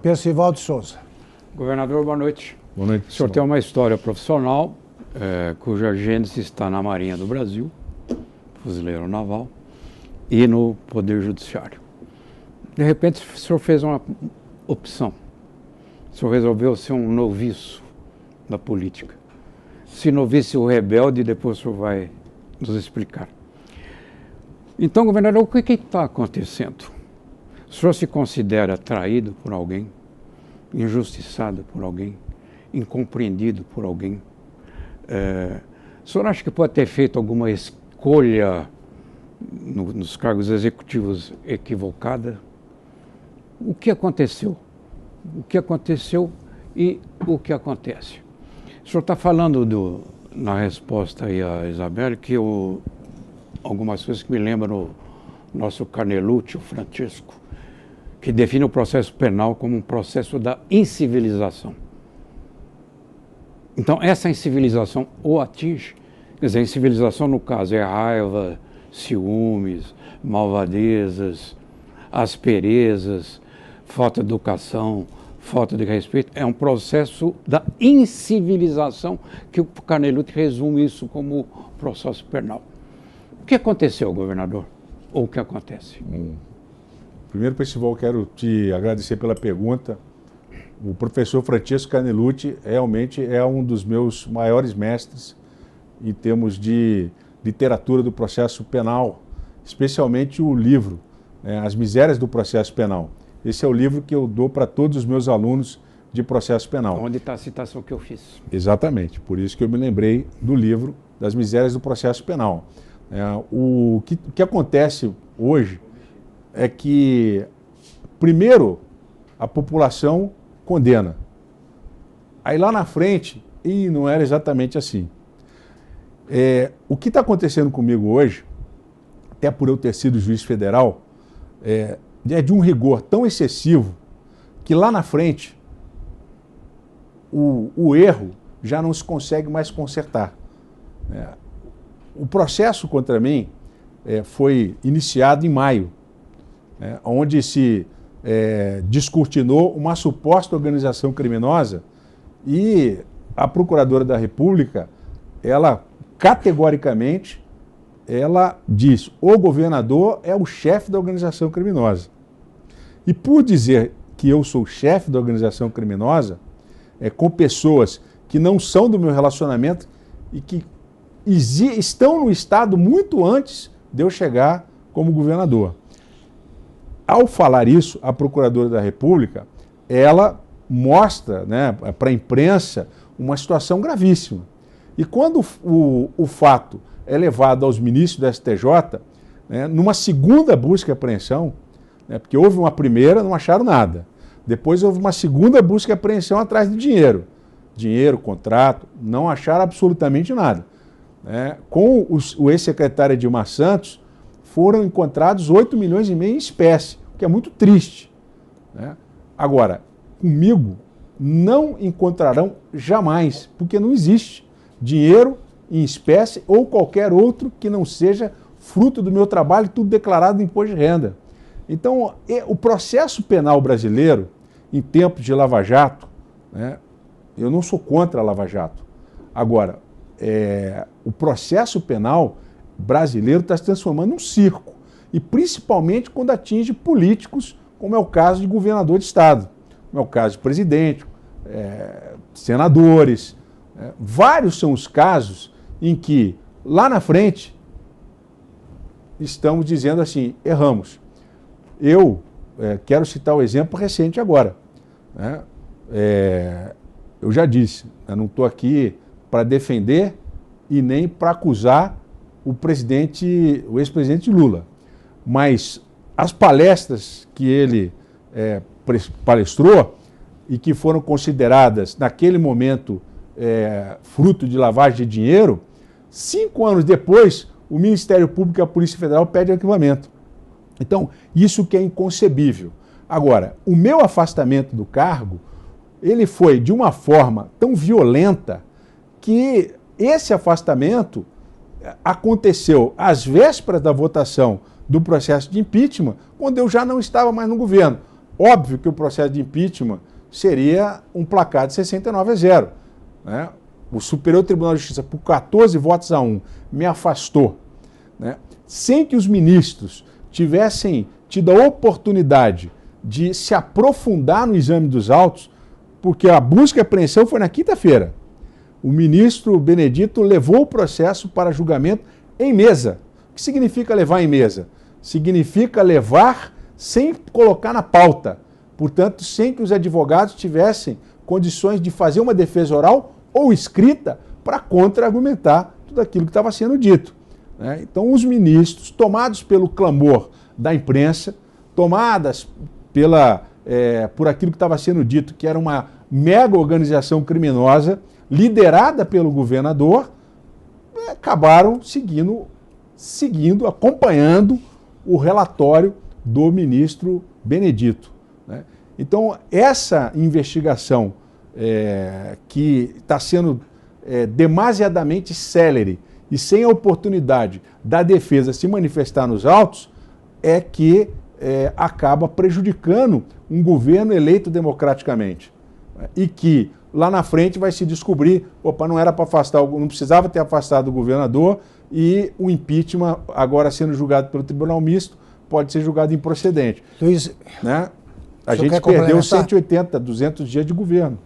Percival de Souza. Governador, boa noite. Boa noite. O senhor tem uma história profissional cuja gênese está na Marinha do Brasil, fuzileiro naval, e no Poder Judiciário. De repente, o senhor fez uma opção. O senhor resolveu ser um noviço da política. Se noviço rebelde, depois o senhor vai nos explicar. Então, governador, o que está acontecendo? O senhor se considera traído por alguém, injustiçado por alguém, incompreendido por alguém? O senhor acha que pode ter feito alguma escolha nos cargos executivos equivocada? O que aconteceu? O que aconteceu e o que acontece? O senhor está falando na resposta aí a Isabel que algumas coisas que me lembram o nosso Carnelucci, o Francesco, que define o processo penal como um processo da incivilização. Então, essa incivilização o atinge. Quer dizer, a incivilização, no caso, é raiva, ciúmes, malvadezas, asperezas, falta de educação, falta de respeito. É um processo da incivilização que o Carnelucci resume isso como processo penal. O que aconteceu, governador? Ou o que acontece? Primeiro, Percival, quero te agradecer pela pergunta. O professor Francesco Carnelucci realmente é um dos meus maiores mestres em termos de literatura do processo penal, especialmente o livro, As Misérias do Processo Penal. Esse é o livro que eu dou para todos os meus alunos de processo penal. Onde está a citação que eu fiz? Exatamente, por isso que eu me lembrei do livro Das Misérias do Processo Penal. O que acontece hoje é que, primeiro, a população condena. Aí lá na frente, não era exatamente assim. O que está acontecendo comigo hoje, até por eu ter sido juiz federal, é de um rigor tão excessivo que lá na frente o erro já não se consegue mais consertar. O processo contra mim foi iniciado em maio, onde se descortinou uma suposta organização criminosa e a Procuradora da República, ela categoricamente, ela diz: o governador é o chefe da organização criminosa. E por dizer que eu sou chefe da organização criminosa, com pessoas que não são do meu relacionamento e que estão no Estado muito antes de eu chegar como governador. Ao falar isso, a Procuradora da República, ela mostra para a imprensa uma situação gravíssima. E quando o fato é levado aos ministros do STJ, numa segunda busca e apreensão, porque houve uma primeira, não acharam nada. Depois houve uma segunda busca e apreensão atrás de dinheiro. Dinheiro, contrato, não acharam absolutamente nada. Com o ex-secretário Edilmar Santos, foram encontrados 8,5 milhões em espécie, o que é muito triste. Agora, comigo não encontrarão jamais, porque não existe dinheiro em espécie ou qualquer outro que não seja fruto do meu trabalho, tudo declarado no imposto de renda. Então, o processo penal brasileiro, em tempos de Lava Jato, eu não sou contra a Lava Jato. Agora, o processo penal brasileiro está se transformando num circo, e principalmente quando atinge políticos, como é o caso de governador de estado, como é o caso de presidente, senadores. Vários são os casos em que, lá na frente, estamos dizendo assim: erramos. Eu quero citar o exemplo recente agora. Eu já disse, eu não estou aqui para defender e nem para acusar o ex-presidente Lula. Mas as palestras que ele palestrou e que foram consideradas, naquele momento, fruto de lavagem de dinheiro, 5 anos depois, o Ministério Público e a Polícia Federal pedem arquivamento. Então, isso que é inconcebível. Agora, o meu afastamento do cargo, ele foi de uma forma tão violenta que esse afastamento aconteceu às vésperas da votação do processo de impeachment, quando eu já não estava mais no governo. Óbvio que o processo de impeachment seria um placar de 69-0. Né? O Superior Tribunal de Justiça, por 14 votos a 1, me afastou. Né? Sem que os ministros tivessem tido a oportunidade de se aprofundar no exame dos autos, porque a busca e apreensão foi na quinta-feira. O ministro Benedito levou o processo para julgamento em mesa. O que significa levar em mesa? Significa levar sem colocar na pauta. Portanto, sem que os advogados tivessem condições de fazer uma defesa oral ou escrita para contra-argumentar tudo aquilo que estava sendo dito. Né? Então, os ministros, tomados pelo clamor da imprensa, tomadas por aquilo que estava sendo dito, que era uma mega organização criminosa, liderada pelo governador, acabaram acompanhando o relatório do ministro Benedito. Né? Então, essa investigação que está sendo demasiadamente célere e sem a oportunidade da defesa se manifestar nos autos, é que acaba prejudicando um governo eleito democraticamente. E que lá na frente vai se descobrir, não era para afastar, não precisava ter afastado o governador, e o impeachment, agora sendo julgado pelo Tribunal Misto, pode ser julgado improcedente. Luiz, né? A gente perdeu 180, 200 dias de governo.